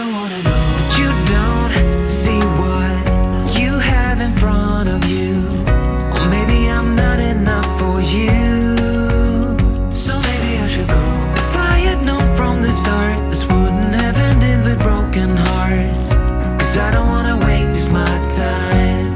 don't wanna know. You don't see what you have in front of you, or maybe I'm not enough for you. So maybe I should go. If I had known from the start, this wouldn't have ended with broken hearts. 'Cause I don't wanna waste my time.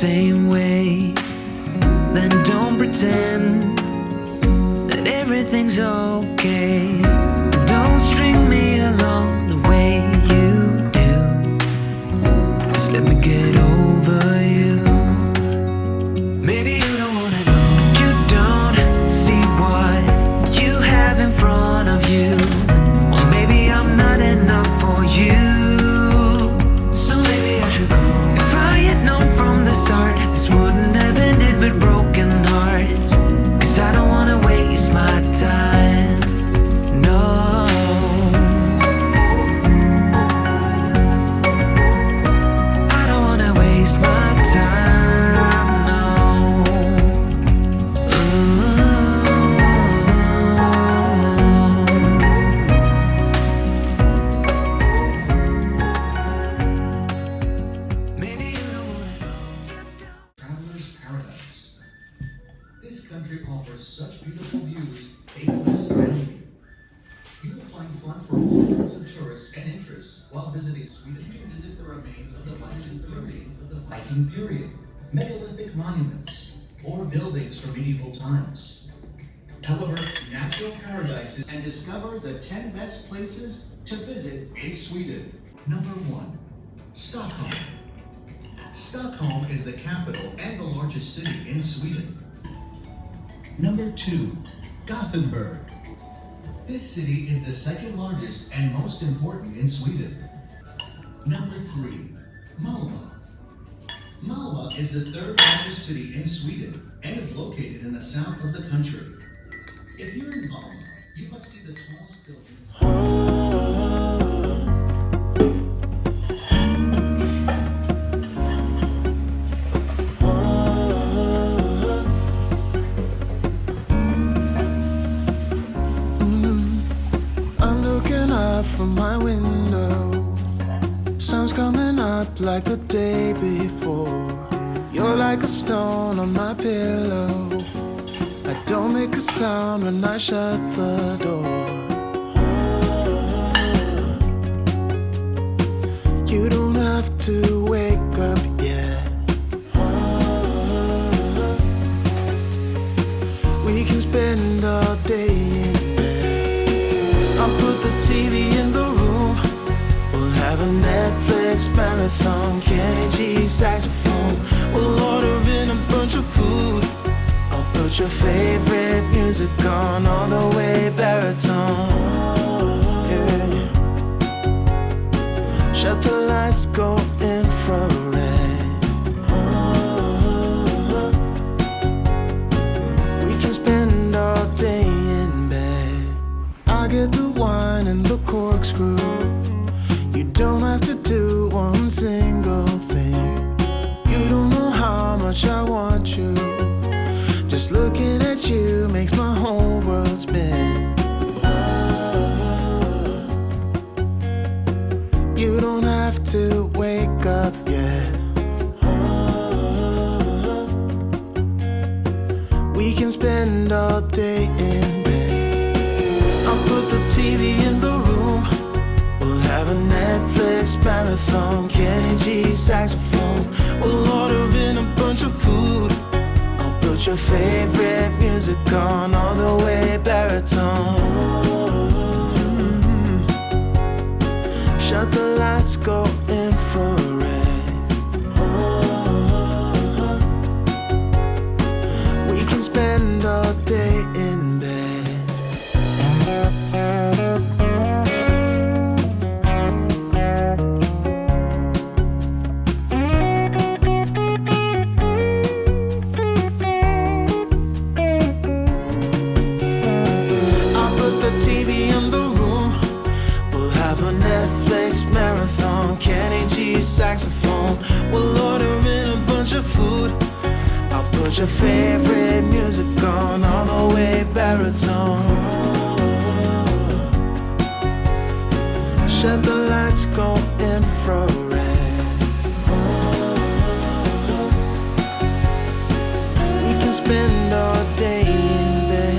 Same way, then don't pretend that everything's okay. Don't string me along the way you do. Just let me get over you. Maybe you don't wanna know. You don't see what you have in front of you, or maybe I'm not enough for you. Start. This wouldn't have ended with broken hearts. 'Cause I don't wanna waste my time. No, I don't wanna waste my time. No. Maybe you don't wanna know. Traveler's paradise. This country offers such beautiful views, aimless value. You will find fun for all sorts of tourists and interests while visiting Sweden. You can visit the remains of the Viking period, megalithic monuments, or buildings from medieval times. However, natural paradises and discover the 10 best places to visit in Sweden. Number 1. Stockholm. Stockholm is the capital and the largest city in Sweden. Number 2. Gothenburg. This city is the second largest and most important in Sweden. Number 3. Malmö. Malmö is the third largest city in Sweden and is located in the south of the country. If you're in Malmö, you must see the tallest buildings. From my window, sun's coming up like the day before. You're like a stone on my pillow. I don't make a sound when I shut the door. You don't have to wake up yet. We can spend all day in bed. I'll put the TV in the room. We'll have a Netflix marathon, Kenny G saxophone. We'll order in a bunch of food. I'll put your favorite music on all the way baritone. Yeah. Shut the lights, go infrared. We can spend all day in bed. I'll get the wine and the corkscrew. You don't have to do one single thing. You don't know how much I want you. Just looking at you makes my whole world spin. You don't have to wake up yet. We can spend all day in bed. I'll put the TV in the room. We'll have a Netflix marathon, Kenny G saxophone. We'll order in a bunch of food. I'll put your favorite music on all the way baritone. Shut the lights, go infrared. We can spend all day in bed. I'll put the TV in the room. We'll have a Netflix Put your favorite music on all the way baritone. Shut the lights, go infrared. We can spend all day in bed.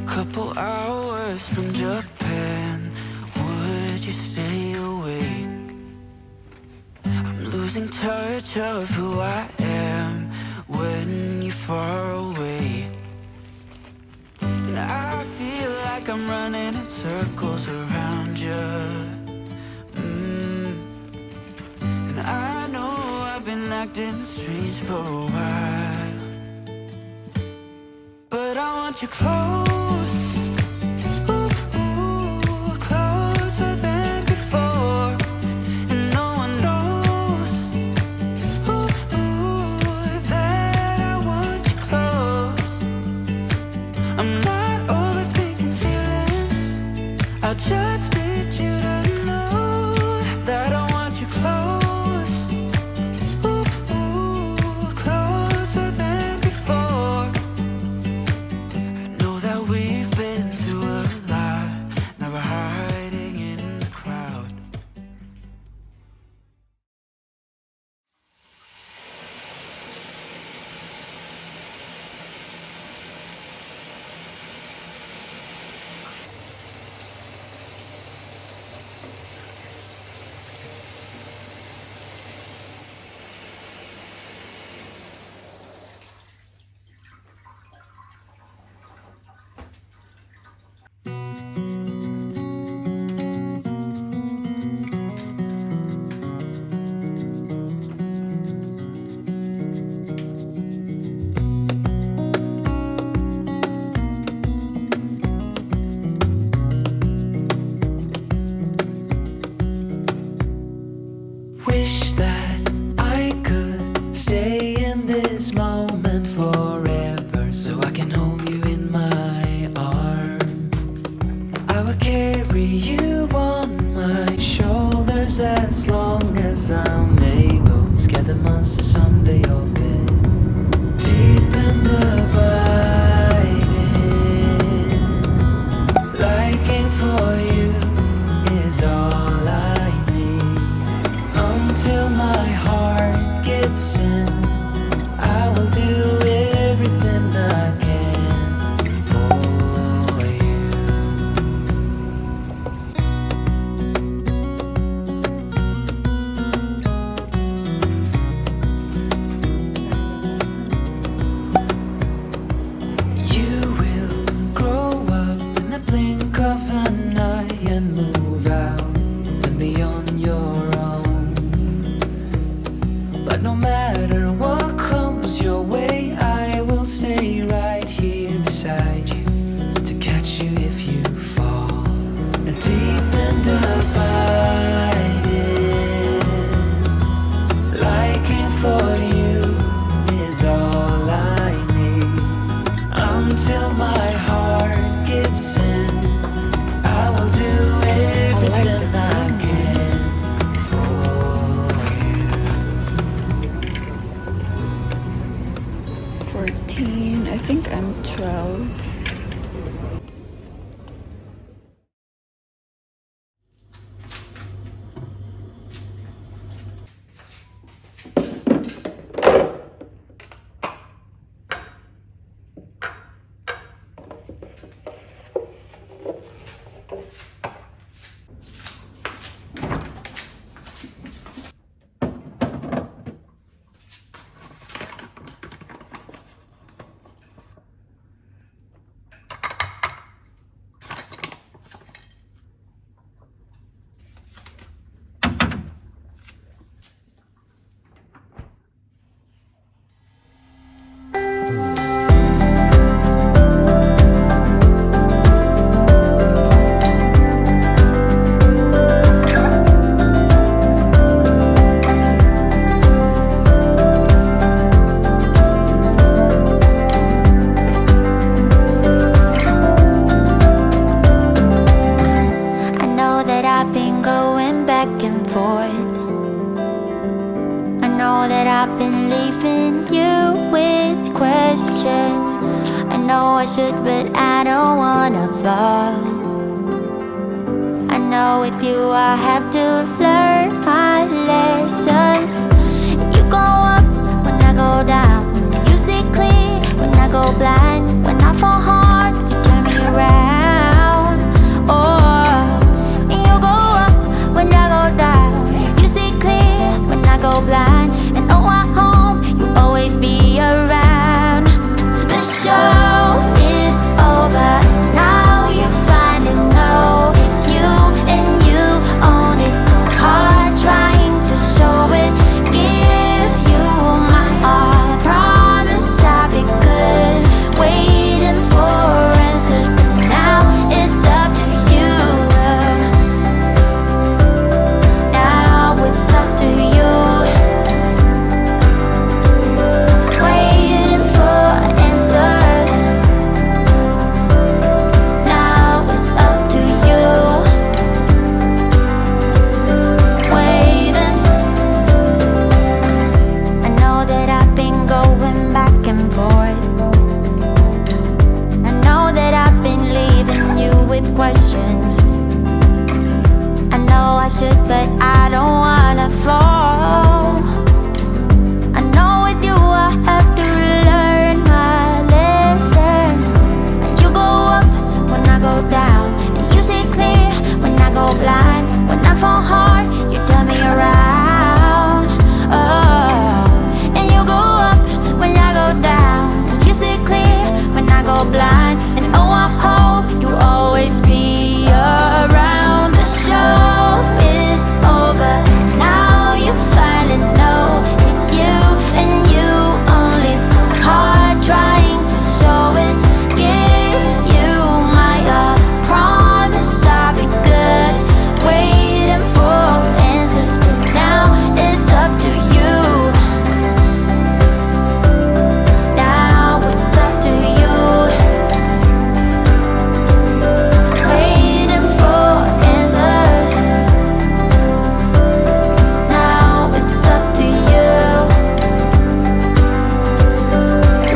Couple hours from Japan, would you stay awake? I'm losing touch of who I am when you're far away. And I feel like I'm running in circles around you. And I know I've been acting strange for a while, but I want you close. I just need you to know that I want you close, closer than before. I know that we've been through a lot, now we're hiding in the crowd. Wish that I could stay in this moment forever, so I can hold you in my arms. I will carry you on my shoulders as long as I'm able. Scare the monsters under your bed. Deep and abiding, liking for you is all I need. Until my heart gives in, I will do everything I can for you. and forth. I know that I've been leaving you with questions. I know I should, but I don't wanna fall. I know with you I have to learn my lessons. You go up when I go down. You see clear when I go blind. When I fall hard, you turn me around. Oh, you go up when I go down. You see clear when I go blind. And oh, I hope you always be around. The show is over. Now you finally know it's you and you only. So hard trying to show it. Give you my all. Promise I'll be good. Waiting for answers, but now it's up to you. Now it's up to you. Waiting for answers. Now it's up to you. Waiting. I know that I've been going back and forth. I know that I've been leaving you with questions. I know I should, but I don't wanna fall. I know with you I have to learn my lessons. And you go up when I go down. And you see clear when I go blind. When I fall hard, you turn me around. Oh, and you go up when I go down. And you see clear when I go blind. And oh, I hope you always be around. The show is over. Now you finally know it's you and you only. So hard trying to show it. Give you my all. Promise I'll be good. Waiting for answers, but now it's up to you. Now it's up to you. Waiting for answers. Now it's up to you.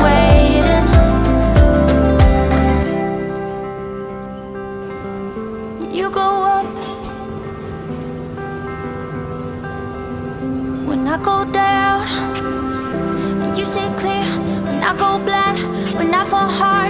Waiting. You go up when I go down. And you see clear when I go blind. When I fall hard,